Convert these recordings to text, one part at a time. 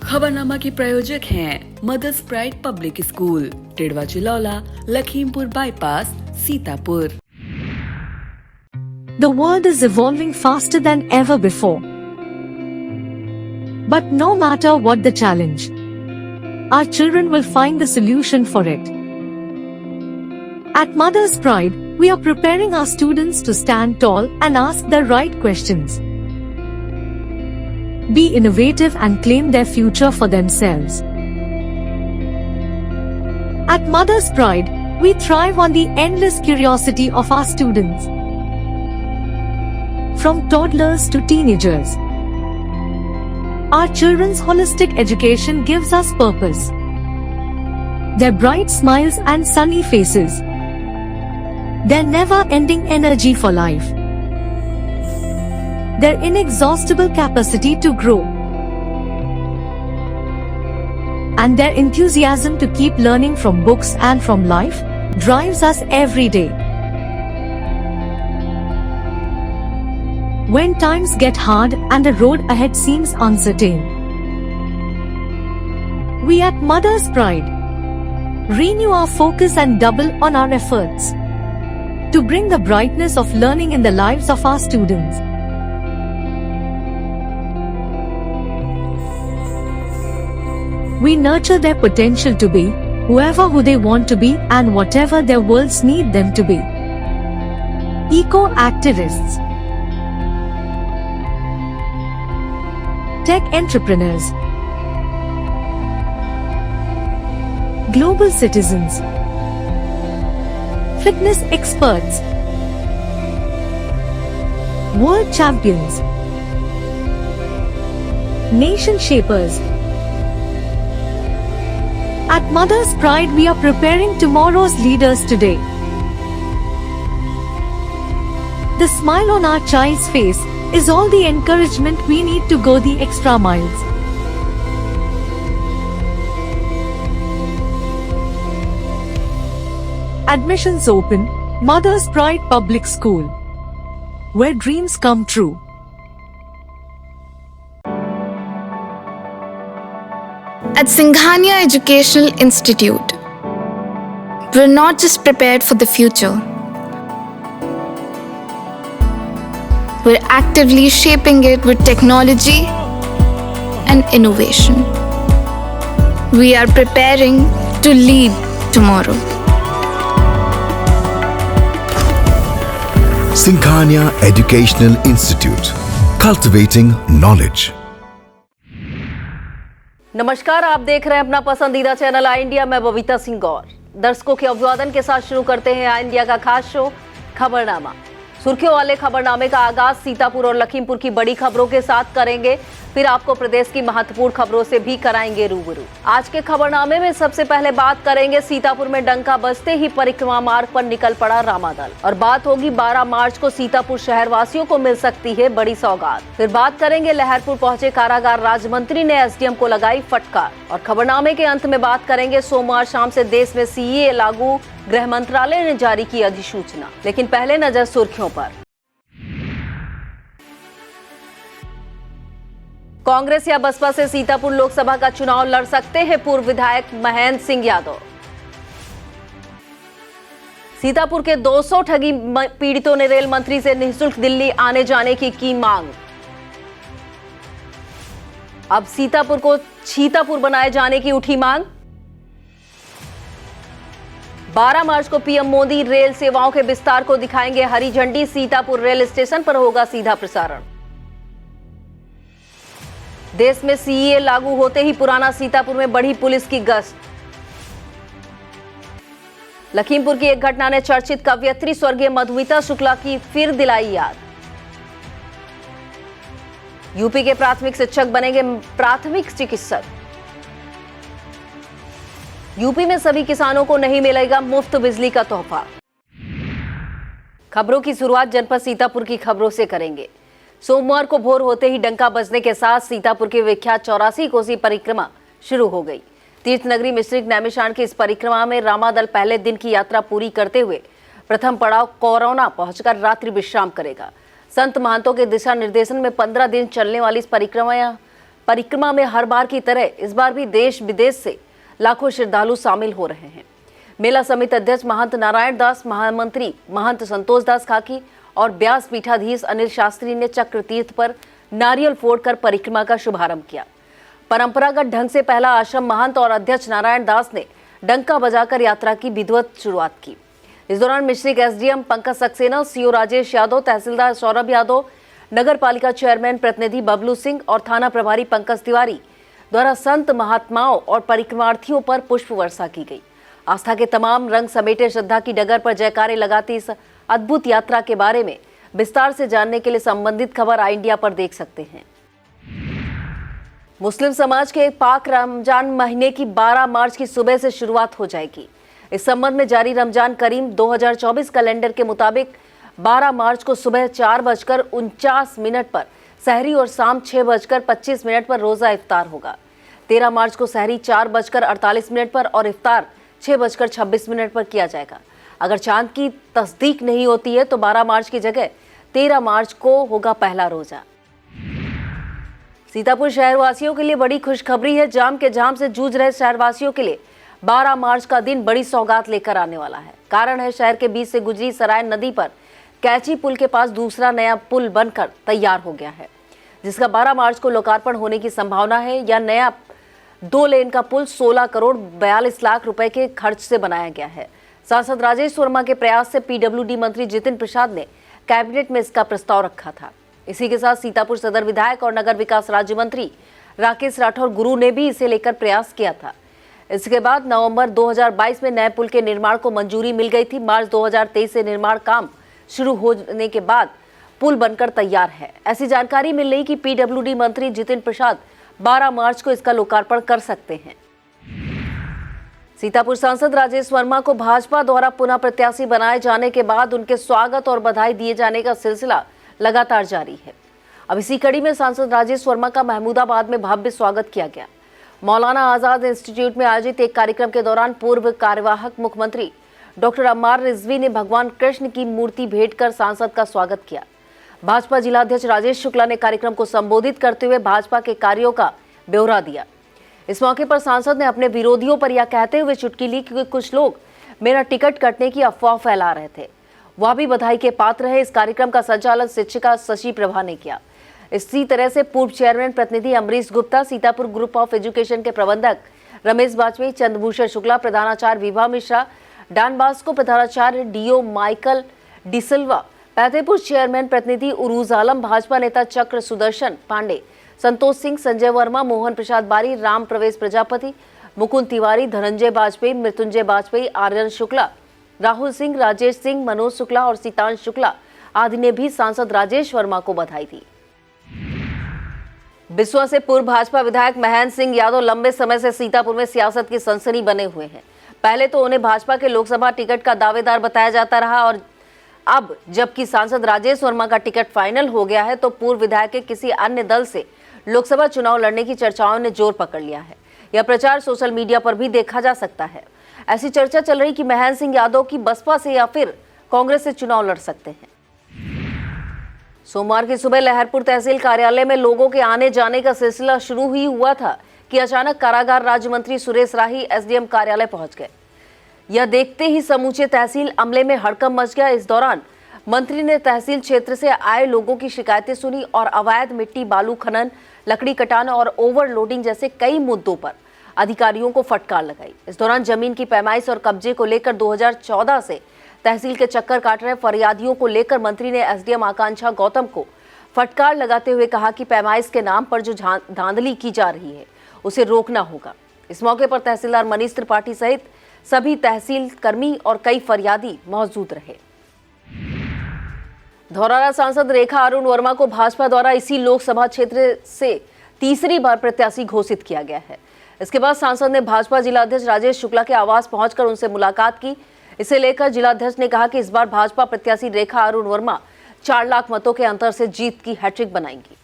खबरनामा के प्रायोजक हैं Mother's Pride Public School, Tidwa Chilaula, Lakhimpur bypass, Sitapur. The world is evolving faster than ever before. But no matter what the challenge, our children will find the solution for it. At Mother's Pride, we are preparing our students to stand tall and ask the right questions, be innovative and claim their future for themselves. At Mother's Pride, we thrive on the endless curiosity of our students. From toddlers to teenagers, our children's holistic education gives us purpose. Their bright smiles and sunny faces, their never-ending energy for life, their inexhaustible capacity to grow, and their enthusiasm to keep learning from books and from life drives us every day. When times get hard and the road ahead seems uncertain, we at Mother's Pride renew our focus and double on our efforts to bring the brightness of learning in the lives of our students. We nurture their potential to be whoever who they want to be and whatever their worlds need them to be. Eco-activists, tech entrepreneurs, global citizens, fitness experts, world champions, nation shapers. At Mother's Pride, we are preparing tomorrow's leaders today. The smile on our child's face is all the encouragement we need to go the extra miles. Admissions open, Mother's Pride Public School, where dreams come true. At Singhania Educational Institute, we're not just prepared for the future, we're actively shaping it with technology and innovation. We are preparing to lead tomorrow. Singhania Educational Institute, cultivating knowledge. नमस्कार, आप देख रहे हैं अपना पसंदीदा channel आई India. मैं बबीता सिंह गौर। दर्शकों के अभिवादन के साथ शुरू करते हैं आई इंडिया का खास शो खबरनामा। सुर्खियों वाले खबरनामे का आगाज सीतापुर और लखीमपुर की बड़ी खबरों के साथ करेंगे, फिर आपको प्रदेश की महत्वपूर्ण खबरों से भी कराएंगे रूबरू। आज के खबरनामे में सबसे पहले बात करेंगे सीतापुर में डंका बजते ही परिक्रमा मार्ग पर निकल पड़ा रामादल, और बात होगी 12 मार्च को सीतापुर शहरवासियों को मिल सकती है बड़ी सौगात। फिर बात करेंगे लहरपुर पहुंचे कारागार राज्य मंत्री ने एसडीएम को लगाई फटकार, और खबरनामे के अंत में बात करेंगे सोमवार शाम से देश में सीएए लागू, गृह मंत्रालय ने जारी की अधिसूचना। लेकिन पहले नजर सुर्खियों पर। कांग्रेस या बसपा से सीतापुर लोकसभा का चुनाव लड़ सकते हैं पूर्व विधायक महेंद्र सिंह यादव। सीतापुर के 200 ठगी पीड़ितों ने रेल मंत्री से निःशुल्क दिल्ली आने जाने की मांग। अब सीतापुर को छीतापुर बनाए जाने की उठी मांग। 12 मार्च को पीएम मोदी रेल सेवाओं के विस्तार को दिखाएंगे हरी झंडी। सीतापुर रेल स्टेशन पर होगा सीधा प्रसारण। देश में सीएए लागू होते ही पुराना सीतापुर में बढ़ी पुलिस की गश्त। लखीमपुर की एक घटना ने चर्चित कवयित्री स्वर्गीय मधुमिता शुक्ला की फिर दिलाई याद। यूपी के प्राथमिक शिक्षक बनेंगे प्राथमिक चिकित्सक। यूपी में सभी किसानों को नहीं मिलेगा मुफ्त बिजली का तोहफा। खबरों की शुरुआत जनपद सीतापुर की खबरों से करेंगे। सोमवार को भोर होते ही डंका बजने के साथ सीतापुर की विख्यात 84 कोसी परिक्रमा शुरू हो गई। तीर्थ नगरी मिश्रिक नैमिषारण्य की इस परिक्रमा में रामादल पहले दिन की यात्रा पूरी करते हुए प्रथम पड़ाव कोरोना पहुंचकर रात्रि विश्राम करेगा। संत महंतों के दिशा निर्देशन में 15 दिन चलने वाली इस परिक्रमा में हर बार की तरह इस बार भी देश विदेश से लाखों श्रद्धालु शामिल हो रहे हैं। मेला समिति अध्यक्ष महंत नारायण दास, महामंत्री महंत संतोष दास खाकी और व्यास पीठाधीश अनिल शास्त्री ने चक्र तीर्थ पर नारियल फोड़कर परिक्रमा का शुभारंभ किया। परंपरागत ढंग से पहला आश्रम महंत और अध्यक्ष नारायण दास ने डंका बजाकर यात्रा की विधिवत शुरुआत की। इस दौरान मिश्रिक एसडीएम पंकज सक्सेना, सीओ राजेश यादव, तहसीलदार सौरभ यादव, नगर पालिका चेयरमैन प्रतिनिधि बबलू सिंह और थाना प्रभारी पंकज तिवारी द्वारा संत महात्माओं और परिक्रमार्थियों पर पुष्प वर्षा की गई। आस्था के तमाम रंग समेटे श्रद्धा की डगर पर जयकारे लगाती इस अद्भुत यात्रा के बारे में विस्तार से जानने के लिए संबंधित खबर आई इंडिया पर देख सकते हैं। मुस्लिम समाज के पाक रमजान महीने की 12 मार्च की सुबह से शुरुआत हो जाएगी। इस संबंध में जारी रमजान करीम 2024 कैलेंडर के मुताबिक 12 मार्च को सुबह 4:49 पर सहरी और शाम 6:25 पर रोजा इफ्तार होगा। 13 मार्च को सहरी 4:48 पर और इफ्तार 6:26 पर किया जाएगा। अगर चांद की तस्दीक नहीं होती है तो 12 मार्च की जगह 13 मार्च को होगा पहला रोजा। सीतापुर शहरवासियों के लिए बड़ी खुशखबरी है। जाम के जाम से जूझ रहे शहरवासियों के लिए 12 मार्च का दिन बड़ी सौगात लेकर आने वाला है। कारण है शहर के बीच से गुजरी सराय नदी पर कैची पुल के पास दूसरा नया पुल बनकर तैयार हो गया है, जिसका 12 मार्च को लोकार्पण होने की संभावना है। यह नया 2 लेन का पुल 16 करोड़ 42 लाख रुपए के खर्च से बनाया गया है। सांसद राजेश वर्मा के प्रयास से पीडब्ल्यूडी मंत्री जितिन प्रसाद ने कैबिनेट में इसका प्रस्ताव रखा था। इसी के साथ सीतापुर सदर विधायक और नगर विकास राज्य मंत्री राकेश राठौर गुरु ने भी इसे लेकर प्रयास किया था। इसके बाद नवंबर 2022 में नए पुल के निर्माण को मंजूरी मिल गई थी। मार्च 2023 से निर्माण काम शुरू होने के बाद पुल बनकर तैयार है। ऐसी जानकारी मिल रही कि पीडब्ल्यूडी मंत्री जितिन प्रसाद 12 मार्च को इसका लोकार्पण कर सकते हैं। सीतापुर सांसद राजेश वर्मा को भाजपा द्वारा पुनः प्रत्याशी बनाए जाने के बाद उनके स्वागत और बधाई दिए जाने का सिलसिला लगातार जारी है। अब इसी कड़ी में सांसद राजेश वर्मा का महमूदाबाद में भव्य स्वागत किया गया। मौलाना आजाद इंस्टीट्यूट में आयोजित एक कार्यक्रम के दौरान पूर्व कार्यवाहक मुख्यमंत्री डॉक्टर अम्मार रिजवी ने भगवान कृष्ण की मूर्ति भेंट कर सांसद का स्वागत किया। भाजपा जिलाध्यक्ष राजेश शुक्ला ने कार्यक्रम को संबोधित करते हुए भाजपा के कार्यों का ब्यौरा दिया। इस मौके पर सांसद ने अपने विरोधियों पर यह कहते हुए चुटकी ली कि कुछ लोग मेरा टिकट कटने की अफवाह फैला रहे थे, वह भी बधाई के पात्र है। इस कार्यक्रम का संचालन शिक्षिका शशि प्रभा ने किया। इसी तरह से पूर्व चेयरमैन प्रतिनिधि Amrish Gupta, Sitapur group of education के प्रबंधक रमेश बाजपेयी, चंद्रभूषण शुक्ला, प्रधानाचार्य विभा मिश्रा, डॉन बास्को प्रधानाचार्य डीओ माइकल डिसिल्वा, फतेहपुर चेयरमैन प्रतिनिधि उरूज आलम, भाजपा नेता चक्र सुदर्शन पांडे, संतोष सिंह, संजय वर्मा, मोहन प्रसाद बारी, राम प्रवेश प्रजापति, मुकुंद तिवारी, धनंजय बाजपेयी, मृत्युंजय बाजपेयी, आर्यन शुक्ला, राहुल सिंह, राजेश सिंह, मनोज शुक्ला और सीतांश शुक्ला आदि ने भी सांसद राजेश वर्मा को बधाई दी। बिसवा से पूर्व भाजपा विधायक महेंद्र सिंह यादव लंबे समय से सीतापुर में सियासत की सनसनी बने हुए हैं। पहले तो उन्हें भाजपा के लोकसभा टिकट का दावेदार बताया जाता रहा और अब जबकि सांसद राजेश वर्मा का टिकट फाइनल हो गया है तो पूर्व विधायक के किसी अन्य दल से लोकसभा चुनाव लड़ने की चर्चाओं ने जोर पकड़ लिया है। यह प्रचार सोशल मीडिया पर भी देखा जा सकता है। ऐसी चर्चा चल रही कि महेंद्र सिंह यादव की बसपा से या फिर कांग्रेस से चुनाव लड़ सकते हैं। सोमवार की सुबह लहरपुर तहसील कार्यालय में लोगों के आने जाने का सिलसिला शुरू ही हुआ था कि अचानक कारागार राज्य मंत्री सुरेश राही एसडीएम कार्यालय पहुंच गए। यह देखते ही समूचे तहसील अमले में हड़कंप मच गया। इस दौरान मंत्री ने तहसील क्षेत्र से आए लोगों की शिकायतें सुनी और अवैध मिट्टी बालू खनन, लकड़ी कटान और ओवरलोडिंग जैसे कई मुद्दों पर अधिकारियों को फटकार लगाई। इस दौरान जमीन की पैमाइश और कब्जे को लेकर 2014 से तहसील के चक्कर काट रहे फरियादियों को लेकर मंत्री ने एसडीएम आकांक्षा गौतम को फटकार लगाते हुए कहा कि पैमाइश के नाम पर जो धांधली की जा रही है उसे रोकना होगा। इस मौके पर तहसीलदार मनीष त्रिपाठी सहित सभी तहसील कर्मी और कई फरियादी मौजूद रहे। धौरहरा सांसद रेखा अरुण वर्मा को भाजपा द्वारा इसी लोकसभा क्षेत्र से तीसरी बार प्रत्याशी घोषित किया गया है। इसके बाद सांसद ने भाजपा जिलाध्यक्ष राजेश शुक्ला के आवास पहुंचकर उनसे मुलाकात की। इसे लेकर जिलाध्यक्ष ने कहा कि इस बार भाजपा प्रत्याशी रेखा अरुण वर्मा 4 लाख मतों के अंतर से जीत की हैट्रिक बनाएंगी।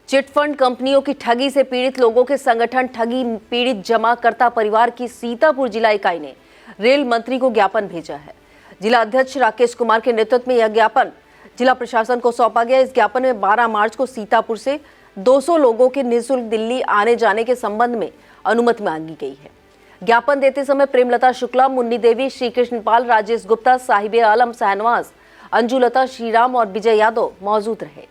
चिटफंड कंपनियों की ठगी से पीड़ित लोगों के संगठन ठगी पीड़ित जमाकर्ता परिवार की सीतापुर जिला इकाई ने रेल मंत्री को ज्ञापन भेजा है। जिला अध्यक्ष राकेश कुमार के नेतृत्व में यह ज्ञापन जिला प्रशासन को सौंपा गया। इस ज्ञापन में 12 मार्च को सीतापुर से 200 लोगों के निःशुल्क दिल्ली आने जाने के संबंध में अनुमति मांगी गई है। ज्ञापन देते समय प्रेमलता शुक्ला, मुन्नी देवी, श्री कृष्ण पाल, राजेश गुप्ता, साहिबे आलम शाहनवाज, अंजुलता श्रीराम और विजय यादव मौजूद रहे।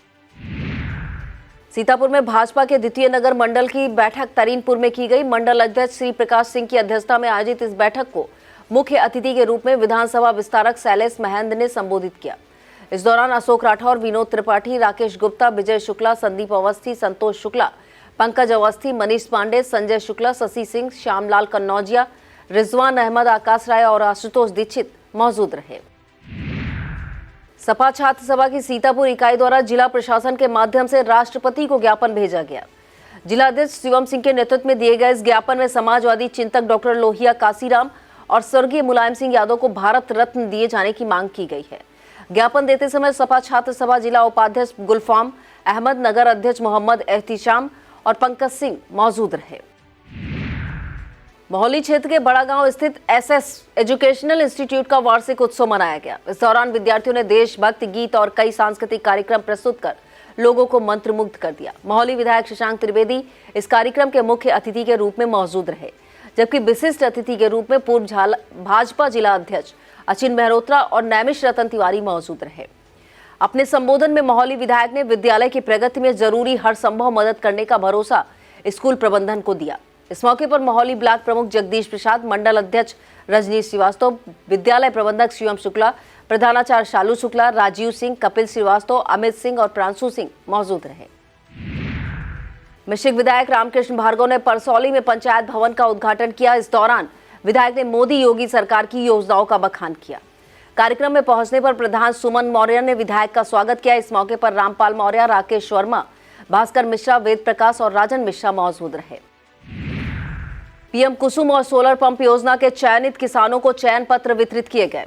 सीतापुर में भाजपा के द्वितीय नगर मंडल की बैठक तरीनपुर में की गई। मंडल अध्यक्ष श्री प्रकाश सिंह की अध्यक्षता में आयोजित इस बैठक को मुख्य अतिथि के रूप में विधानसभा विस्तारक शैलेश महेंद्र ने संबोधित किया। इस दौरान अशोक राठौर, विनोद त्रिपाठी, राकेश गुप्ता, विजय शुक्ला, संदीप अवस्थी, संतोष शुक्ला, पंकज अवस्थी, मनीष पांडे, संजय शुक्ला, शशि सिंह, श्यामलाल कन्नौजिया, रिजवान अहमद, आकाश राय और आशुतोष दीक्षित मौजूद रहे। सपा छात्र सभा की सीतापुर इकाई द्वारा जिला प्रशासन के माध्यम से राष्ट्रपति को ज्ञापन भेजा गया। जिला अध्यक्ष शिवम सिंह के नेतृत्व में दिए गए इस ज्ञापन में समाजवादी चिंतक डॉक्टर लोहिया काशीराम और स्वर्गीय मुलायम सिंह यादव को भारत रत्न दिए जाने की मांग की गई है। ज्ञापन देते समय सपा छात्र सभा जिला उपाध्यक्ष गुलफाम अहमद, नगर अध्यक्ष मोहम्मद एहतिशाम और पंकज सिंह मौजूद रहे। मोहाली क्षेत्र के बड़ा गांव स्थित एसएस एजुकेशनल इंस्टीट्यूट का वार्षिक उत्सव मनाया गया। इस दौरान विद्यार्थियों ने देशभक्ति गीत और कई सांस्कृतिक कार्यक्रम प्रस्तुत कर लोगों को मंत्रमुग्ध कर दिया। मोहाली विधायक शशांक त्रिवेदी इस कार्यक्रम के मुख्य अतिथि के रूप में मौजूद रहे, जबकि विशिष्ट अतिथि के रूप में पूर्व भाजपा जिला अध्यक्ष अचिन मेहरोत्रा और नैमिष रतन तिवारी मौजूद रहे। अपने संबोधन में मोहाली विधायक ने विद्यालय की प्रगति में जरूरी हर संभव मदद करने का भरोसा स्कूल प्रबंधन को दिया। इस मौके पर मोहाली ब्लॉक प्रमुख जगदीश प्रसाद, मंडल अध्यक्ष रजनीश श्रीवास्तव, विद्यालय प्रबंधक शिवम शुक्ला, प्रधानाचार्य शालू शुक्ला, राजीव सिंह, कपिल श्रीवास्तव, अमित सिंह और प्रांशु सिंह मौजूद रहे। मिश्रिक विधायक रामकृष्ण भार्गव ने परसौली में पंचायत भवन का उद्घाटन किया। इस दौरान विधायक ने मोदी योगी सरकार की योजनाओं का बखान किया। कार्यक्रम में पहुंचने पर प्रधान सुमन मौर्य ने विधायक का स्वागत किया। इस मौके पर रामपाल मौर्य, राकेश वर्मा, भास्कर मिश्रा, वेद प्रकाश और राजन मिश्रा मौजूद रहे। पीएम कुसुम और सोलर पंप योजना के चयनित किसानों को चयन पत्र वितरित किए गए।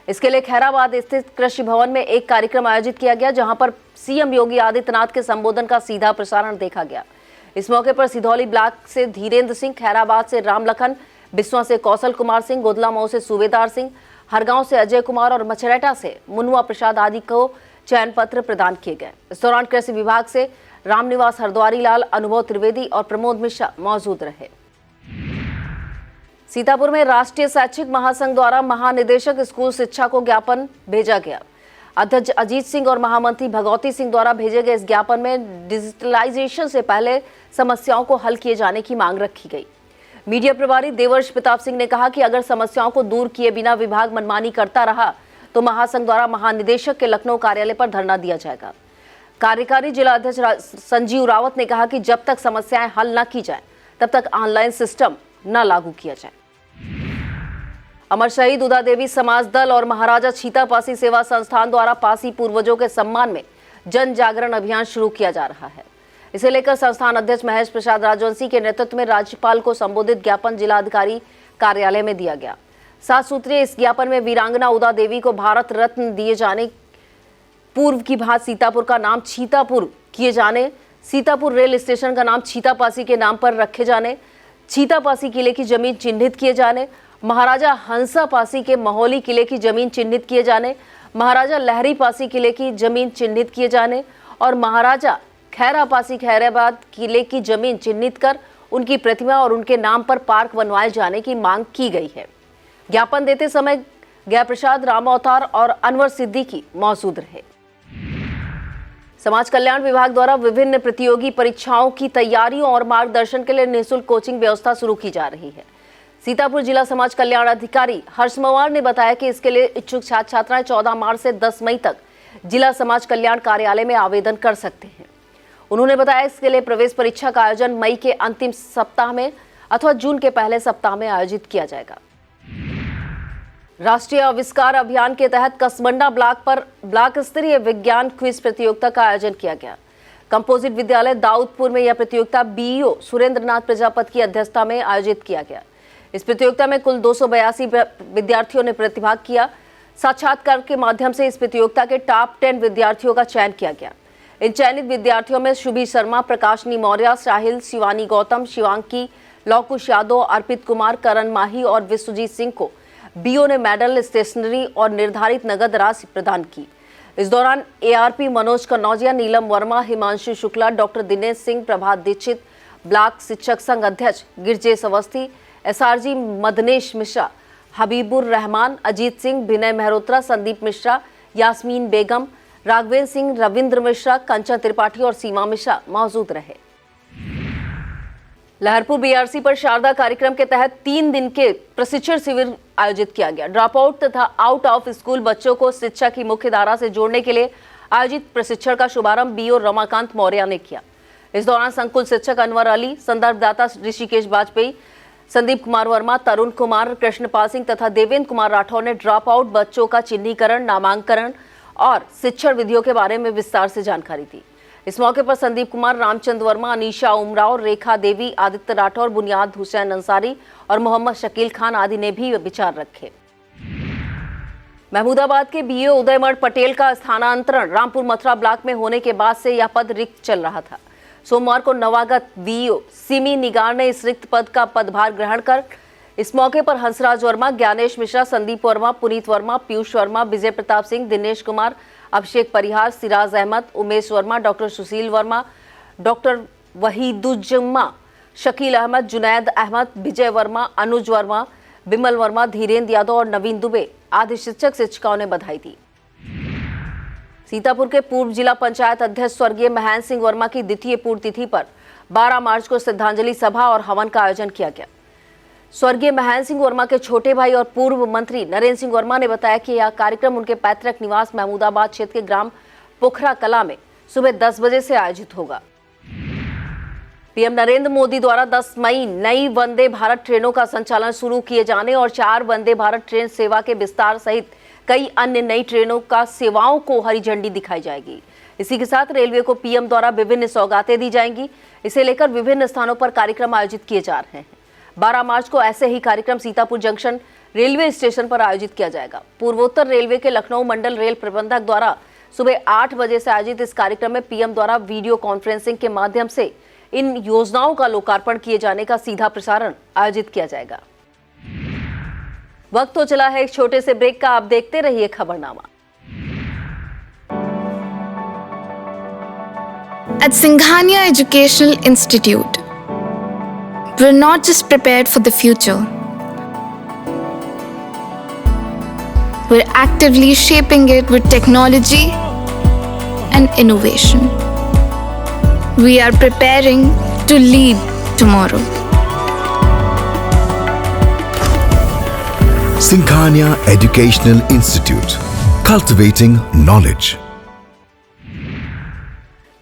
इसके लिए खैराबाद स्थित कृषि भवन में एक कार्यक्रम आयोजित किया गया, जहां पर सीएम योगी आदित्यनाथ के संबोधन का सीधा प्रसारण देखा गया। इस मौके पर सिधौली ब्लॉक से धीरेन्द्र सिंह, खैराबाद से रामलखन, बिस्वा से कौशल कुमार सिंह, गोदलामऊ से सूबेदार सिंह, हरगांव से अजय कुमार और मछरेटा से मुनुआ प्रसाद आदि को चयन पत्र प्रदान किए गए। इस दौरान कृषि विभाग से रामनिवास हरद्वारी लाल, अनुभव त्रिवेदी और प्रमोद मिश्रा मौजूद रहे। सीतापुर में राष्ट्रीय शैक्षिक महासंघ द्वारा महानिदेशक स्कूल शिक्षा को ज्ञापन भेजा गया। अध्यक्ष अजीत सिंह और महामंत्री भगवती सिंह द्वारा भेजे गए इस ज्ञापन में डिजिटलाइजेशन से पहले समस्याओं को हल किए जाने की मांग रखी गई। मीडिया प्रभारी देवर्ष प्रताप सिंह ने कहा कि अगर समस्याओं को दूर किए बिना विभाग मनमानी करता रहा तो महासंघ द्वारा महानिदेशक के लखनऊ कार्यालय पर धरना दिया जाएगा। कार्यकारी जिला अध्यक्ष संजीव रावत ने कहा कि जब तक समस्याएं हल न की जाए तब तक ऑनलाइन सिस्टम न लागू किया जाए। अमर शहीद उदा देवी समाज दल और महाराजा छीतापासी सेवा संस्थान द्वारा पासी पूर्वजों के सम्मान में जन जागरण अभियान शुरू किया जा रहा है। इसे लेकर संस्थान अध्यक्ष महेश प्रसाद राजवंशी के नेतृत्व में राज्यपाल को संबोधित ज्ञापन जिलाधिकारी कार्यालय में दिया गया। 7 सूत्रीय इस ज्ञापन में वीरांगना उदा देवी को भारत रत्न दिए जाने, पूर्व की भांति सीतापुर का नाम छीतापुर किए जाने, सीतापुर रेल स्टेशन का नाम छीतापासी के नाम पर रखे जाने, छीतापासी किले की जमीन चिन्हित किए जाने, महाराजा हंसापासी के महोली किले की जमीन चिन्हित किए जाने, महाराजा लहरी पासी किले की जमीन चिन्हित किए जाने और महाराजा खैरापासी खैराबाद किले की जमीन चिन्हित कर उनकी प्रतिमा और उनके नाम पर पार्क बनवाए जाने की मांग की गई है। ज्ञापन देते समय गया प्रसाद, राम अवतार और अनवर सिद्दीकी मौजूद रहे। समाज कल्याण विभाग द्वारा विभिन्न प्रतियोगी परीक्षाओं की तैयारियों और मार्गदर्शन के लिए निःशुल्क कोचिंग व्यवस्था शुरू की जा रही है। सीतापुर जिला समाज कल्याण अधिकारी हर्ष मवार ने बताया कि इसके लिए इच्छुक छात्र छात्राएं 14 मार्च से 10 मई तक जिला समाज कल्याण कार्यालय में आवेदन कर सकते हैं। उन्होंने बताया इसके लिए प्रवेश परीक्षा का आयोजन मई के अंतिम सप्ताह में अथवा जून के पहले सप्ताह में आयोजित किया जाएगा। राष्ट्रीय आविष्कार अभियान के तहत कसमंडा ब्लॉक पर ब्लॉक स्तरीय विज्ञान क्विज प्रतियोगिता का आयोजन किया गया। कंपोजिट विद्यालय दाऊदपुर में यह प्रतियोगिता बीईओ सुरेंद्र नाथ प्रजापति की अध्यक्षता में आयोजित किया गया। इस प्रतियोगिता में कुल 282 विद्यार्थियों ने प्रतिभाग किया। साक्षात्कार के माध्यम से इस प्रतियोगिता के टॉप 10 विद्यार्थियों का चयन किया गया। इन चयनित विद्यार्थियों में शुभी शर्मा, प्रकाशनी मौर्य, साहिल, शिवानी गौतम, शिवांकी, लौकुश यादव, अर्पित कुमार, करण माही और विश्वजीत सिंह को बीओ ने मेडल, स्टेशनरी और निर्धारित नगद राशि प्रदान की। इस दौरान एआरपी मनोज कन्नौजिया, नीलम वर्मा, हिमांशु शुक्ला, डॉक्टर दिनेश सिंह, प्रभात दीक्षित, ब्लॉक शिक्षक संघ अध्यक्ष गिरजेश अवस्थी, एसआरजी मदनेश मिश्रा, हबीबुर रहमान, अजीत सिंह, विनय मेहरोत्रा, संदीप मिश्रा, यास्मीन बेगम, राघवेंद्र सिंह, रविंद्र मिश्रा, कंचन त्रिपाठी और सीमा मिश्रा मौजूद रहे। लहरपुर बीआरसी पर शारदा कार्यक्रम के तहत 3 दिन के प्रशिक्षण शिविर आयोजित किया गया। ड्रॉप आउट तथा आउट ऑफ स्कूल बच्चों को शिक्षा की मुख्य धारा से जोड़ने के लिए आयोजित प्रशिक्षण का शुभारंभ बीओ रमाकांत मौर्य ने किया। इस दौरान संकुल शिक्षक अनवर अली, संदर्भदाता ऋषिकेश वाजपेयी, संदीप कुमार वर्मा, तरुण कुमार, कृष्णपाल सिंह तथा देवेंद्र कुमार राठौर ने ड्रॉप आउट बच्चों का चिन्हीकरण, नामांकन और शिक्षण विधियों के बारे में विस्तार से जानकारी दी। इस मौके पर संदीप कुमार, रामचंद्र वर्मा, अनीशा उमराव, रेखा देवी, आदित्य राठौर, बुनियाद हुसैन अंसारी और मोहम्मद शकील खान आदि ने भी विचार रखे। महमूदाबाद के बीओ उदयमण पटेल का स्थानांतरण रामपुर मथुरा ब्लॉक में होने के बाद से यह पद रिक्त चल रहा था। सोमवार को नवागत बीओ सिमी निगार ने इस रिक्त पद का पदभार ग्रहण कर इस मौके पर हंसराज वर्मा, ज्ञानेश मिश्रा, संदीप वर्मा, पुनीत वर्मा, पीयूष वर्मा, विजय प्रताप सिंह, दिनेश कुमार, अभिषेक परिहार, सिराज अहमद, उमेश वर्मा, डॉक्टर सुशील वर्मा, डॉक्टर वहीदुज्जमा, शकील अहमद, जुनैद अहमद, विजय वर्मा, अनुज वर्मा, बिमल वर्मा, धीरेन्द्र यादव और नवीन दुबे आदि शिक्षक शिक्षिकाओं ने बधाई दी। सीतापुर के पूर्व जिला पंचायत अध्यक्ष स्वर्गीय महेंद्र सिंह वर्मा की द्वितीय पुण्यतिथि पर 12 मार्च को श्रद्धांजलि सभा और हवन का आयोजन किया गया। स्वर्गीय महेंद्र सिंह वर्मा के छोटे भाई और पूर्व मंत्री नरेंद्र सिंह वर्मा ने बताया कि यह कार्यक्रम उनके पैतृक निवास महमूदाबाद क्षेत्र के ग्राम पोखरा कला में सुबह 10 बजे से आयोजित होगा। पीएम नरेंद्र मोदी द्वारा 10 मई नई वंदे भारत ट्रेनों का संचालन शुरू किए जाने और 4 वंदे भारत ट्रेन सेवा के विस्तार सहित कई अन्य नई ट्रेनों का सेवाओं को हरी झंडी दिखाई जाएगी। इसी के साथ रेलवे को पीएम द्वारा विभिन्न सौगातें दी जाएंगी। इसे लेकर विभिन्न स्थानों पर कार्यक्रम आयोजित किए जा रहे हैं। 12 मार्च को ऐसे ही कार्यक्रम सीतापुर जंक्शन रेलवे स्टेशन पर आयोजित किया जाएगा। पूर्वोत्तर रेलवे के लखनऊ मंडल रेल प्रबंधक द्वारा सुबह 8 बजे से आयोजित इस कार्यक्रम में पीएम द्वारा वीडियो कॉन्फ्रेंसिंग के माध्यम से इन योजनाओं का लोकार्पण किए जाने का सीधा प्रसारण आयोजित किया जाएगा। वक्त तो चला है एक छोटे से ब्रेक का, आप देखते रहिए खबरनामा। At Singhania Educational Institute, we're not just prepared for the future, we're actively shaping it with technology and innovation. We are preparing to lead tomorrow. Singhania Educational Institute, cultivating knowledge.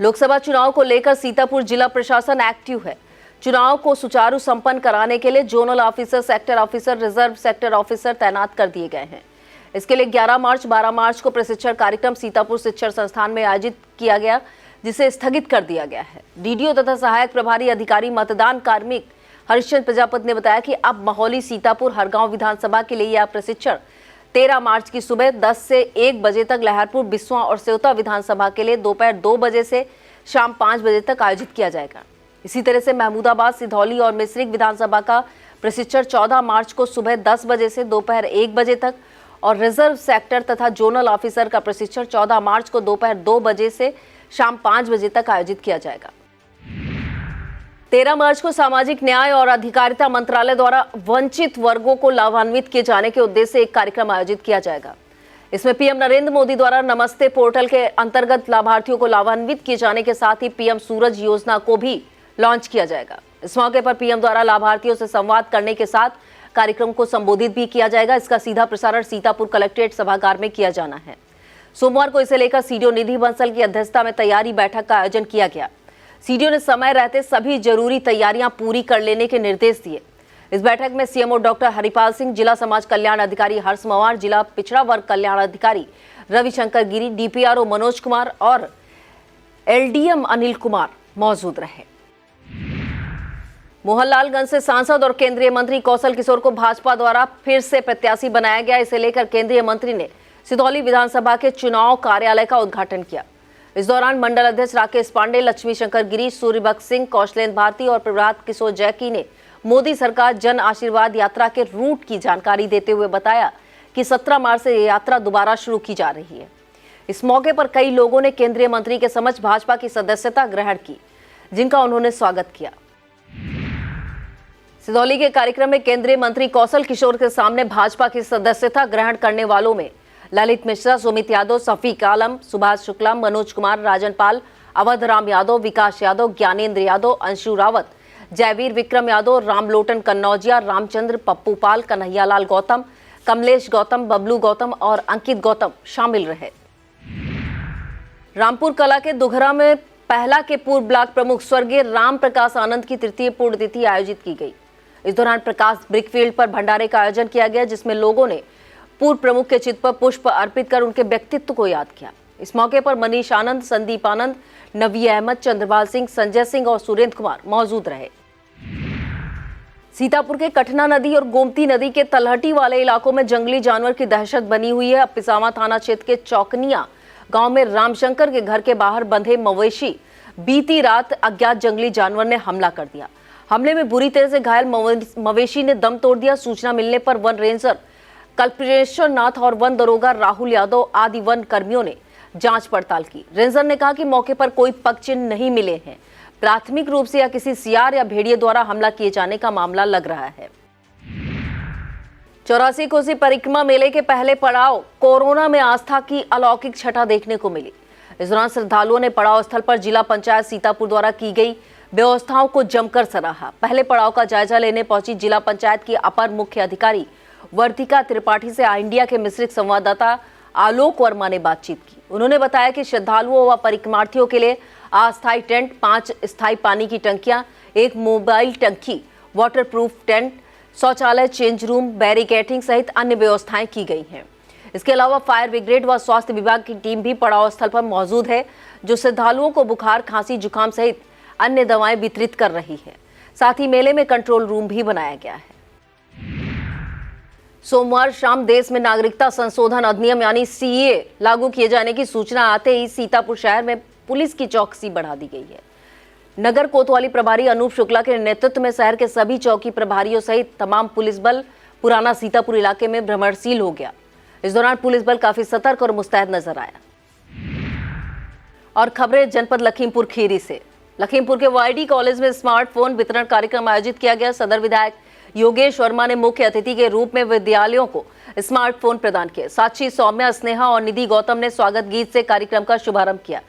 Lok Sabha चुनाव को लेकर सीतापुर जिला प्रशासन active है। चुनाव को सुचारू संपन्न कराने के लिए zonal officer, sector officer, reserve sector officer तैनात कर दिए गए हैं। इसके लिए 11 मार्च 12 मार्च को प्रशिक्षण कार्यक्रम सीतापुर शिक्षण संस्थान में आयोजित किया गया, जिसे स्थगित कर दिया गया है। डीडीओ तथा सहायक प्रभारी अधिकारी मतदान कार्मिक हरिश्चंद्र प्रजापति ने बताया कि अब महोली, सीतापुर, हरगांव विधानसभा के लिए यह प्रशिक्षण 13 मार्च की सुबह 10 से 1 बजे तक, लहरपुर, बिस्वा और सेवता विधानसभा के लिए दोपहर 2 बजे से शाम 5 बजे तक आयोजित किया जाएगा। इसी तरह से महमूदाबाद, सिधौली और मिश्रिख विधानसभा का प्रशिक्षण 14 मार्च को सुबह 10 बजे से दोपहर 1 बजे तक और रिजर्व सेक्टर तथा जोनल ऑफिसर का प्रशिक्षण 14 मार्च को दोपहर 2 बजे से शाम 5 बजे तक आयोजित किया जाएगा। 13 मार्च को सामाजिक न्याय और अधिकारिता मंत्रालय द्वारा वंचित वर्गों को लाभान्वित किए जाने के उद्देश्य से एक कार्यक्रम आयोजित किया जाएगा। इसमें पीएम नरेंद्र मोदी द्वारा नमस्ते पोर्टल के अंतर्गत लाभार्थियों को लाभान्वित किए जाने के साथ ही पीएम सूरज योजना को भी लॉन्च किया जाएगा। इस मौके पर पीएम द्वारा लाभार्थियों से संवाद करने के साथ कार्यक्रम को संबोधित भी किया जाएगा। इसका सीधा प्रसारण सीतापुर कलेक्ट्रेट सभागार में किया जाना है। सोमवार को इसे लेकर सीडीओ निधि बंसल की अध्यक्षता में तैयारी बैठक का आयोजन किया गया। सीडीओ ने समय रहते सभी जरूरी तैयारियां पूरी कर लेने के निर्देश दिए। इस बैठक में सीएमओ डॉक्टर हरिपाल सिंह, जिला समाज कल्याण अधिकारी हर्ष मवार, जिला पिछड़ा वर्ग कल्याण अधिकारी रविशंकर गिरी, डीपीआरओ मनोज कुमार और एलडीएम अनिल कुमार मौजूद रहे। मोहनलालगंज से सांसद और केंद्रीय मंत्री कौशल किशोर को भाजपा द्वारा फिर से प्रत्याशी बनाया गया। इसे लेकर केंद्रीय मंत्री ने सिधौली विधानसभा के चुनाव कार्यालय का उद्घाटन किया। इस दौरान मंडल अध्यक्ष राकेश पांडे, लक्ष्मी शंकर गिरी, सूर्यभक्त सिंह, कौशलेंद्र भारती और प्रभात किशोर जैकी ने मोदी सरकार जन आशीर्वाद यात्रा के रूट की जानकारी देते हुए बताया कि 17 मार्च से यह यात्रा दोबारा शुरू की जा रही है। इस मौके पर कई लोगों ने केंद्रीय मंत्री के समक्ष भाजपा की सदस्यता ग्रहण की, जिनका उन्होंने स्वागत किया। सिदौली के कार्यक्रम में केंद्रीय मंत्री कौशल किशोर के सामने भाजपा की सदस्यता ग्रहण करने वालों में ललित मिश्रा, सुमित यादव, सफीक आलम, सुभाष शुक्ला, मनोज कुमार, राजन पाल, अवध राम यादव, विकास यादव, ज्ञानेंद्र यादव, अंशु रावत, जयवीर विक्रम यादव, रामलोटन कन्नौजिया, रामचंद्र, पप्पू पाल, कन्हैयालाल गौतम, कमलेश गौतम, बबलू गौतम और अंकित गौतम शामिल रहे। रामपुर कला के दुघरा में पहला के पूर्व ब्लॉक प्रमुख स्वर्गीय राम प्रकाश आनंद की तृतीय पुण्यतिथि आयोजित की गई। इस दौरान प्रकाश ब्रिकफील्ड पर भंडारे का आयोजन किया गया, जिसमें लोगों ने पूर्व प्रमुख के चित्र पर पुष्प अर्पित कर उनके व्यक्तित्व को याद किया। इस मौके पर मनीष आनंद, संदीप आनंद, नवी अहमद, चंद्रपाल सिंह, संजय सिंह और सुरेंद्र कुमार मौजूद रहे। सीतापुर के कटना नदी और गोमती नदी के तलहटी वाले इलाकों में जंगली जानवर की दहशत बनी हुई है। पिसावा थाना क्षेत्र के चौकनिया गांव में रामशंकर के घर के बाहर बंधे मवेशी बीती रात अज्ञात जंगली जानवर ने हमला कर दिया। हमले में बुरी तरह से घायल मवेशी ने दम तोड़ दिया। सूचना मिलने पर वन रेंजर कल्पेश्वर नाथ और वन दरोगा राहुल यादव आदि वन कर्मियों ने जांच पड़ताल की। रेंजर ने कहा कि मौके पर कोई पग चिन्ह नहीं मिले हैं। प्राथमिक रूप से या किसी सियार या भेड़िए द्वारा हमला किए जाने का मामला लग रहा है। 84 कोसी परिक्रमा मेले के पहले पड़ाव कोरोना में आस्था की अलौकिक छटा देखने को मिली। इस दौरान श्रद्धालुओं ने पड़ाव स्थल पर जिला पंचायत सीतापुर द्वारा की गई व्यवस्थाओं को जमकर सराहा। पहले पड़ाव का जायजा लेने पहुंची जिला पंचायत की अपर मुख्य अधिकारी वर्तिका त्रिपाठी से इंडिया के मिश्रित संवाददाता आलोक वर्मा ने बातचीत की। उन्होंने बताया कि श्रद्धालुओं व परिक्रमार्थियों के लिए अस्थायी टेंट, 5 स्थायी पानी की टंकियां, 1 मोबाइल टंकी, वाटरप्रूफ टेंट, शौचालय, चेंज रूम, बैरिकेडिंग सहित अन्य व्यवस्थाएं की गई हैं। इसके अलावा फायर ब्रिगेड व स्वास्थ्य विभाग की टीम भी पड़ाव स्थल पर मौजूद है, जो श्रद्धालुओं को बुखार, खांसी, जुकाम सहित अन्य दवाएं वितरित कर रही है। साथ ही मेले में कंट्रोल रूम भी बनाया गया है। सोमवार शाम देश में नागरिकता संशोधन अधिनियम यानी सीए लागू किए जाने की सूचना आते ही सीतापुर शहर में पुलिस की चौकसी बढ़ा दी गई है। नगर कोतवाली प्रभारी अनूप शुक्ला के नेतृत्व में शहर के सभी चौकी प्रभारियों सहित तमाम पुलिस बल पुराना सीतापुर इलाके में भ्रमणशील हो गया। इस दौरान पुलिस बल काफी सतर्क और मुस्तैद नजर आया। और खबरें जनपद लखीमपुर खीरी से। लखीमपुर के वाईडी कॉलेज में स्मार्टफोन वितरण कार्यक्रम आयोजित किया गया। सदर विधायक योगेश वर्मा ने मुख्य अतिथि के रूप में विद्यालयों को स्मार्टफोन प्रदान किए। साक्षी, सौम्या, स्नेहा और निधि गौतम ने स्वागत गीत से कार्यक्रम का शुभारंभ किया।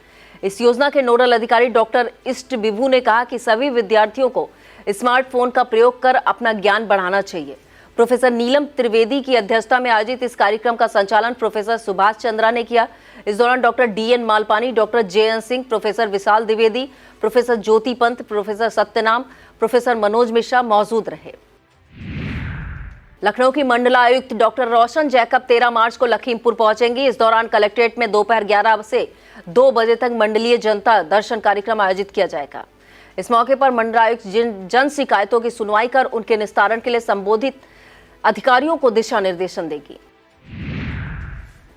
इस योजना के नोडल अधिकारी डॉक्टर इष्ट विभू ने कहा कि सभी विद्यार्थियों को स्मार्टफोन का प्रयोग कर अपना ज्ञान बढ़ाना चाहिए। प्रोफेसर नीलम त्रिवेदी की अध्यक्षता में आयोजित इस कार्यक्रम का संचालन प्रोफेसर सुभाष चंद्रा ने किया। इस दौरान doctor DN Malpani, doctor JN Singh, professor Vishal Dwivedi, professor Jyoti Pant, professor Satyanam, professor Manoj Mishra मौजूद रहे। लखनऊ की मंडलायुक्त डॉक्टर रोशन जैकब 13 मार्च को लखीमपुर पहुंचेंगी। इस दौरान कलेक्ट्रेट में दोपहर 11 से 2 बजे तक मंडलीय जनता दर्शन कार्यक्रम आयोजित किया जाएगा। इस मौके पर मंडलायुक्त जन शिकायतों की सुनवाई कर उनके निस्तारण के लिए संबोधित अधिकारियों को दिशा निर्देशन देगी।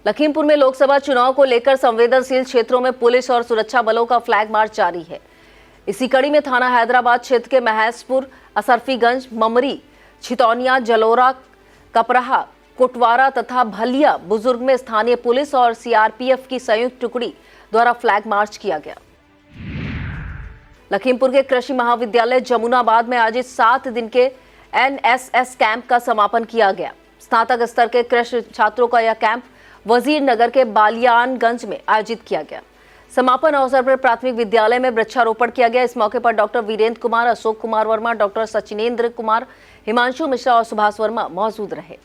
लखीमपुर में लोकसभा चुनाव को लेकर संवेदनशील क्षेत्रों में पुलिस और सुरक्षा बलों का फ्लैग मार्च जारी है। इसी कड़ी में थाना हैदराबाद क्षेत्र के महेशपुर, असरफीगंज, ममरी, छितौनिया, जलोरा, कपराहा, कोटवारा तथा भलिया बुजुर्ग में स्थानीय पुलिस और सीआरपीएफ की संयुक्त टुकड़ी द्वारा फ्लैग मार्च किया गया। लखीमपुर के कृषि महाविद्यालय जमुनाबाद में आयोजित 7 दिन के एनएसएस कैंप का समापन किया गया। स्नातक स्तर के कृषि छात्रों का यह कैंप वजीर नगर के बालियानगंज में आयोजित किया गया। समापन अवसर पर प्राथमिक विद्यालय में वृक्षारोपण किया गया। इस मौके पर डॉक्टर वीरेंद्र कुमार, अशोक कुमार वर्मा, डॉक्टर सचिनेंद्र कुमार, हिमांशु मिश्रा और सुभाष वर्मा मौजूद रहे।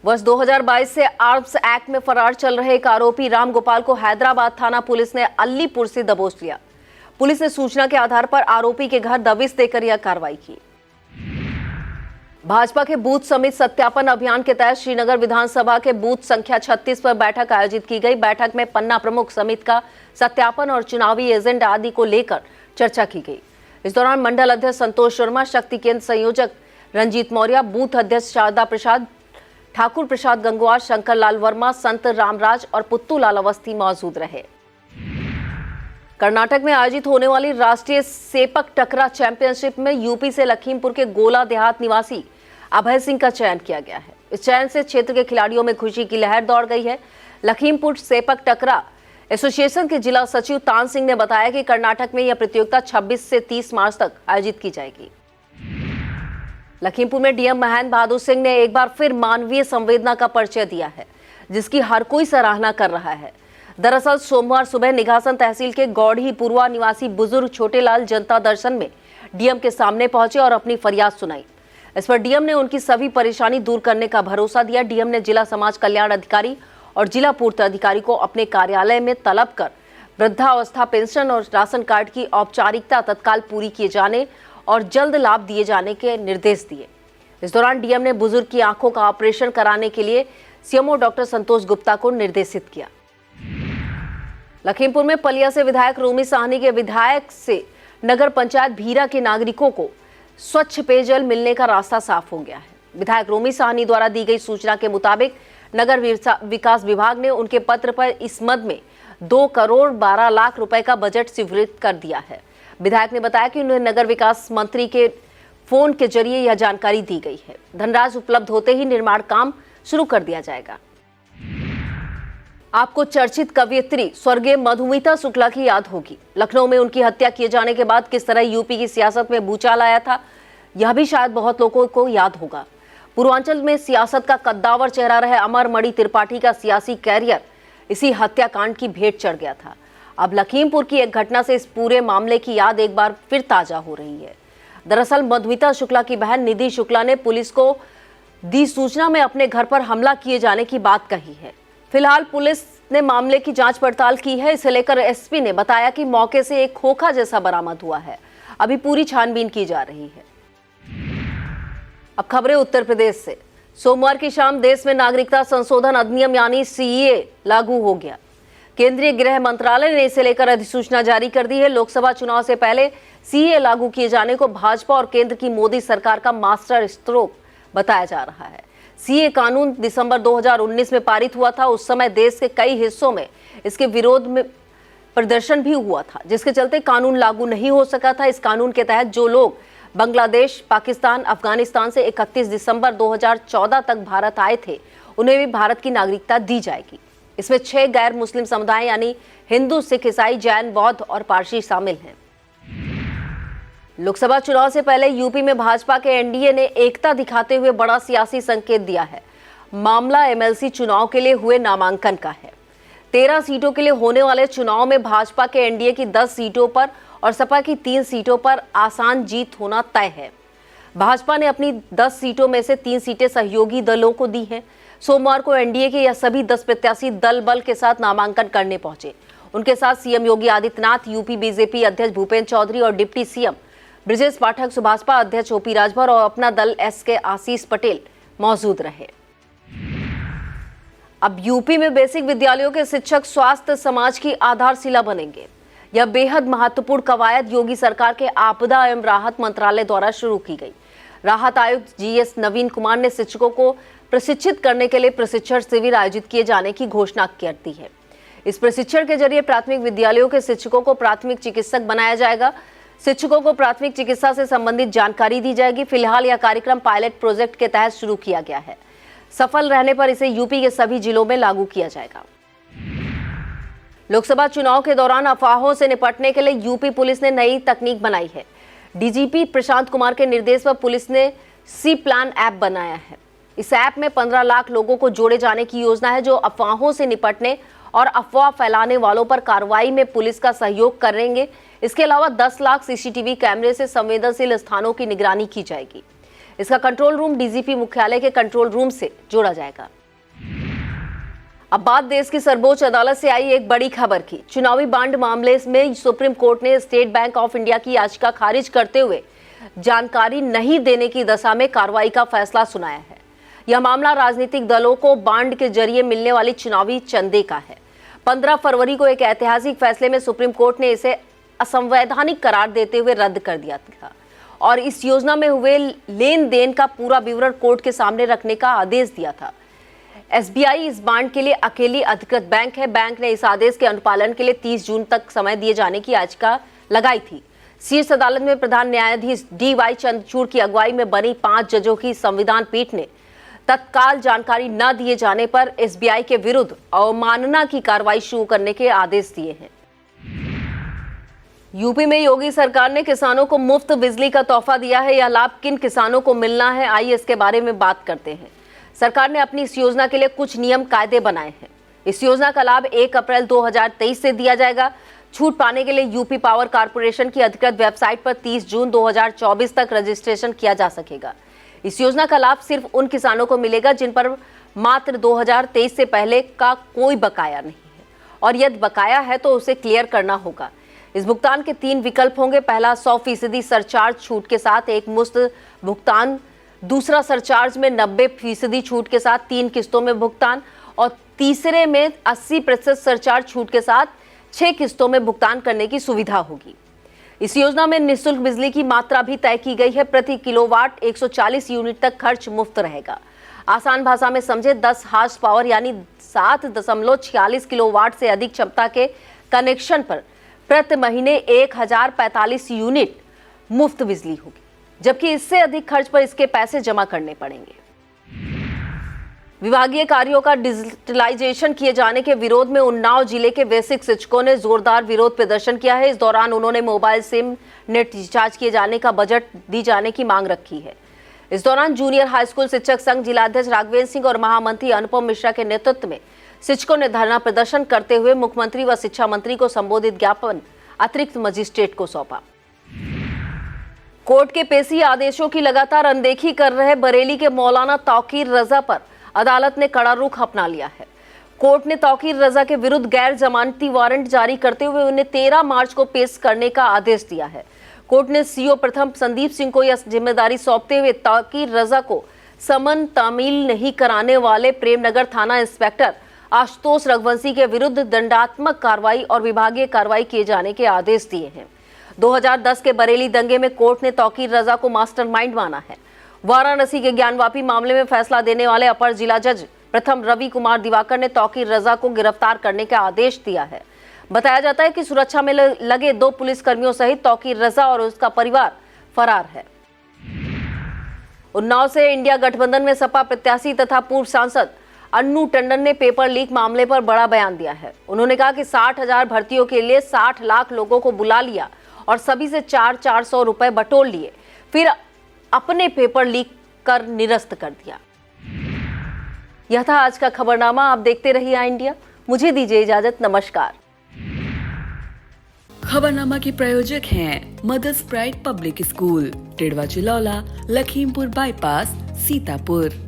वर्ष 2022 से आर्म्स एक्ट में फरार चल रहे एक आरोपी राम गोपाल को हैदराबाद थाना पुलिस ने अलीपुर से दबोच लिया। पुलिस ने सूचना के आधार पर आरोपी के घर दबिश देकर यह कार्रवाई की। भाजपा के बूथ समिति सत्यापन अभियान के तहत श्रीनगर विधानसभा के बूथ संख्या 36 पर बैठक आयोजित की गई। बैठक में पन्ना प्रमुख समिति का सत्यापन और चुनावी एजेंडा आदि को लेकर चर्चा की गई। इस दौरान मंडल अध्यक्ष संतोष शर्मा, शक्ति केंद्र संयोजक रंजीत मौर्य, बूथ अध्यक्ष शारदा प्रसाद, ठाकुर प्रसाद गंगवार, शंकर लाल वर्मा, संत रामराज और पुत्तू लाल अवस्थी मौजूद रहे। कर्नाटक में आयोजित होने वाली राष्ट्रीय सेपक टकरा चैंपियनशिप में यूपी से लखीमपुर के गोला देहात निवासी अभय सिंह का चयन किया गया है। इस चयन से क्षेत्र के खिलाड़ियों में खुशी की लहर दौड़ गई है। लखीमपुर सेपक टकरा एसोसिएशन के जिला सचिव तान सिंह ने बताया कि कर्नाटक में यह प्रतियोगिता 26 से 30 मार्च तक आयोजित की जाएगी। लखीमपुर में डीएम महेंद्र बहादुर सिंह ने एक बार फिर मानवीय संवेदना का परिचय दिया है, जिसकी हर कोई सराहना कर रहा है। दरअसल सोमवार सुबह निघासन तहसील के गौड़ी पुरवा निवासी बुजुर्ग छोटेलाल जनता दर्शन में डीएम के सामने पहुंचे और अपनी फरियाद सुनाई। इस पर डीएम ने उनकी सभी परेशानी दूर करने का भरोसा दिया। डीएम ने जिला समाज कल्याण अधिकारी और जिला पूर्त अधिकारी को अपने कार्यालय में तलब कर वृद्धावस्था पेंशन और राशन कार्ड की औपचारिकता तत्काल पूरी किए जाने और जल्द लाभ दिए जाने के निर्देश दिए। इस दौरान डीएम ने बुजुर्ग की आंखों का ऑपरेशन कराने के लिए सीएमओ डॉक्टर संतोष गुप्ता को निर्देशित किया। लखीमपुर में पलिया से विधायक रोमी साहनी के विधायक से नगर पंचायत भीरा के नागरिकों को स्वच्छ पेयजल मिलने का रास्ता साफ हो गया है। विधायक रोमी साहनी द्वारा दी गई सूचना के मुताबिक नगर विकास विभाग ने उनके पत्र पर इस मद में 2 करोड़ 12 लाख रुपए का बजट स्वीकृत कर दिया है। विधायक ने बताया कि उन्हें नगर विकास मंत्री के फोन के जरिए यह जानकारी दी गई है। धनराशि उपलब्ध होते ही निर्माण काम शुरू कर दिया जाएगा। आपको चर्चित कवयित्री स्वर्गीय मधुमिता शुक्ला की याद होगी। लखनऊ में उनकी हत्या किए जाने के बाद किस तरह यूपी की सियासत में भूचाल आया था, यह भी शायद बहुत लोगों को याद होगा। पूर्वांचल में सियासत का कद्दावर चेहरा रहे अमर मणि त्रिपाठी का सियासी कैरियर इसी हत्याकांड की भेंट चढ़ गया था। अब लखीमपुर की एक घटना से इस पूरे मामले की याद एक बार फिर ताजा हो रही है। दरअसल मधुमिता शुक्ला की बहन निधि शुक्ला ने पुलिस को दी सूचना में अपने घर पर हमला किए जाने की बात कही है। फिलहाल पुलिस ने मामले की जांच पड़ताल की है। इसे लेकर एसपी ने बताया कि मौके से एक खोखा जैसा बरामद हुआ है। अभी पूरी छानबीन की जा रही है। अब खबरें उत्तर प्रदेश से। सोमवार की शाम देश में नागरिकता संशोधन अधिनियम यानी सीएए लागू हो गया। केंद्रीय गृह मंत्रालय ने इसे लेकर अधिसूचना जारी कर दी है। लोकसभा चुनाव से पहले सीएए लागू किए जाने को भाजपा और केंद्र की मोदी सरकार का मास्टर स्ट्रोक बताया जा रहा है। सीएए कानून दिसंबर 2019 में पारित हुआ था। उस समय देश के कई हिस्सों में इसके विरोध में प्रदर्शन भी हुआ था, जिसके चलते कानून लागू नहीं हो सका था। इस कानून के तहत जो लोग बांग्लादेश, पाकिस्तान, अफगानिस्तान से 31 दिसंबर 2014 तक भारत आए थे, उन्हें भी भारत की नागरिकता दी जाएगी। इसमें 6 गैर मुस्लिम समुदाय यानी हिंदू, सिख, ईसाई, जैन, बौद्ध और पारसी शामिल हैं। लोकसभा चुनाव से पहले यूपी में भाजपा के एनडीए ने एकता दिखाते हुए बड़ा सियासी संकेत दिया है। मामला एमएलसी चुनाव के लिए हुए नामांकन का है। 13 सीटों के लिए होने वाले चुनाव में भाजपा के एनडीए की 10 सीटों पर और सपा की 3 सीटों पर आसान जीत होना तय है। भाजपा ने अपनी 10 सीटों में से 3 सीटें सहयोगी दलों को दी हैं। सोमवार को एनडीए के यह सभी 10 प्रत्याशी दल बल के साथ नामांकन करने पहुंचे। उनके साथ CM Yogi Adityanath, UP BJP अध्यक्ष भूपेंद्र चौधरी और डिप्टी सीएम ब्रजेश पाठक, सुभाषपा अध्यक्ष ओपी राजभर और अपना दल एसके आशीष पटेल मौजूद रहे। अब यूपी में बेसिक विद्यालयों के शिक्षक स्वास्थ्य समाज की आधारशिला बनेंगे। यह बेहद महत्वपूर्ण कवायद योगी सरकार के आपदा एवं राहत मंत्रालय द्वारा शुरू की गई। राहत आयुक्त जीएस नवीन कुमार ने शिक्षकों को प्रशिक्षित करने के लिए प्रशिक्षण शिविर आयोजित किए जाने की घोषणा कर दी है। इस प्रशिक्षण के जरिए प्राथमिक विद्यालयों के शिक्षकों को प्राथमिक चिकित्सक बनाया जाएगा। शिक्षकों को प्राथमिक चिकित्सा से संबंधित जानकारी दी जाएगी। फिलहाल यह कार्यक्रम पायलट प्रोजेक्ट के तहत शुरू किया गया है। सफल रहने पर इसे यूपी के सभी जिलों में लागू किया जाएगा। लोकसभा चुनाव के दौरान अफवाहों से निपटने के लिए यूपी पुलिस ने नई तकनीक बनाई है। डीजीपी प्रशांत कुमार के निर्देश पर पुलिस ने सी प्लान ऐप बनाया है। इस ऐप में 15 लाख लोगों को जोड़े जाने की योजना है, जो अफवाहों से निपटने और अफवाह फैलाने वालों पर कार्रवाई में पुलिस का सहयोग करेंगे। इसके अलावा 10 लाख सीसीटीवी कैमरे से संवेदनशील स्थानों की निगरानी की जाएगी। इसका कंट्रोल रूम डीजीपी मुख्यालय के कंट्रोल रूम से जोड़ा जाएगा। अब बात देश की सर्वोच्च अदालत से आई एक बड़ी खबर की। चुनावी बांड मामले में सुप्रीम कोर्ट ने स्टेट बैंक ऑफ इंडिया की याचिका खारिज करते हुए जानकारी नहीं देने की दशा में कार्रवाई का फैसला सुनाया है। यह मामला राजनीतिक दलों को बांड के जरिए मिलने वाली चुनावी चंदे का है। 15 फरवरी को एक ऐतिहासिक फैसले में सुप्रीम कोर्ट ने इसे असंवैधानिक करार देते हुए रद्द कर दिया था और इस योजना में हुए लेन देन का पूरा विवरण कोर्ट के सामने रखने का आदेश दिया था। एसबीआई इस बांड के लिए अकेली अधिकृत बैंक है। बैंक ने इस आदेश के अनुपालन के लिए 30 जून तक समय दिए जाने की याचिका लगाई थी। शीर्ष अदालत में प्रधान न्यायाधीश DY चंद्रचूड़ की अगुवाई में बनी 5 जजों की संविधान पीठ ने तत्काल जानकारी न दिए जाने पर एसबीआई के विरुद्ध अवमानना की कार्रवाई शुरू करने के आदेश दिए हैं। यूपी में योगी सरकार ने किसानों को मुफ्त बिजली का तोहफा दिया है। यह लाभ किन किसानों को मिलना है, आइए इसके बारे में बात करते हैं। सरकार ने अपनी इस योजना के लिए कुछ नियम कायदे बनाए हैं। इस योजना का लाभ 1 अप्रैल 2023 से दिया जाएगा। छूट पाने के लिए यूपी पावर कॉर्पोरेशन की अधिकृत वेबसाइट पर 30 जून 2024 तक रजिस्ट्रेशन किया जा सकेगा। इस योजना का लाभ सिर्फ उन किसानों को मिलेगा जिन पर मात्र 2023 से पहले का कोई बकाया नहीं है, और यदि बकाया है तो उसे क्लियर करना होगा। इस भुगतान के 3 विकल्प होंगे। पहला 100% सरचार्ज छूट के साथ एक मुश्त भुगतान, दूसरा सरचार्ज में 90% छूट के साथ 3 किस्तों में भुगतान, और तीसरे में 80% सरचार्ज छूट के साथ 6 किस्तों में भुगतान करने की सुविधा होगी। इस योजना में निःशुल्क बिजली की मात्रा भी तय की गई है। प्रति किलोवाट 140 यूनिट तक खर्च मुफ्त रहेगा। आसान भाषा में समझे 10 हार्स पावर यानी 7.46 किलोवाट से अधिक क्षमता के कनेक्शन पर प्रति महीने 1045 यूनिट मुफ्त बिजली होगी, जबकि इससे अधिक खर्च पर इसके पैसे जमा करने पड़ेंगे। विभागीय कार्यों का डिजिटलाइजेशन किए जाने के विरोध में उन्नाव जिले के बेसिक शिक्षकों ने जोरदार विरोध प्रदर्शन किया है। इस दौरान उन्होंने मोबाइल सिम नेट रिचार्ज किए जाने का बजट दी जाने की मांग रखी है। इस दौरान जूनियर हाई स्कूल शिक्षक संघ जिलाध्यक्ष राघवेंद्र सिंह और महामंत्री अनुपम मिश्रा के नेतृत्व में शिक्षकों ने धरना प्रदर्शन करते हुए मुख्यमंत्री व शिक्षा मंत्री को संबोधित ज्ञापन अतिरिक्त मजिस्ट्रेट को सौंपा। कोर्ट के पेशी आदेशों की लगातार अनदेखी कर रहे बरेली के मौलाना तौकीर रजा पर अदालत ने कड़ा रुख अपना लिया है। कोर्ट ने तौकीर रजा के विरुद्ध गैर जमानती वारंट जारी करते हुए उन्हें 13 मार्च को पेश करने का आदेश दिया है। कोर्ट ने सीओ प्रथम संदीप सिंह को यह जिम्मेदारी सौंपते हुए तौकीर रजा को समन तामील नहीं कराने वाले प्रेमनगर थाना इंस्पेक्टर आशुतोष रघुवंशी के विरुद्ध दंडात्मक कार्रवाई और विभागीय कार्रवाई किए जाने के आदेश दिए हैं। 2010 के बरेली दंगे में कोर्ट ने तौकीर रजा को मास्टरमाइंड माना है। वाराणसी के ज्ञानवापी मामले में फैसला देने वाले अपर जिला जज प्रथम रवि कुमार दिवाकर ने तौकीर रजा को गिरफ्तार करने का आदेश दिया है। बताया जाता है कि सुरक्षा में लगे 2 पुलिसकर्मियों सहित तौकीर रजा और उसका परिवार फरार है। उन्नाव से इंडिया गठबंधन में सपा प्रत्याशी तथा पूर्व सांसद अन्नू टंडन ने पेपर लीक मामले पर बड़ा बयान दिया है। उन्होंने कहा कि 60,000 भर्तियों के लिए 60 लाख लोगों को बुला लिया और सभी से 400 रुपए बटोर लिए, फिर अपने पेपर लीक कर निरस्त कर दिया। यह था आज का खबरनामा। आप देखते रहिए आई इंडिया। मुझे दीजिए इजाजत। नमस्कार। खबरनामा के प्रायोजक हैं Mother's Pride Public School, Tidwa Chilaula, Lakhimpur bypass, Sitapur.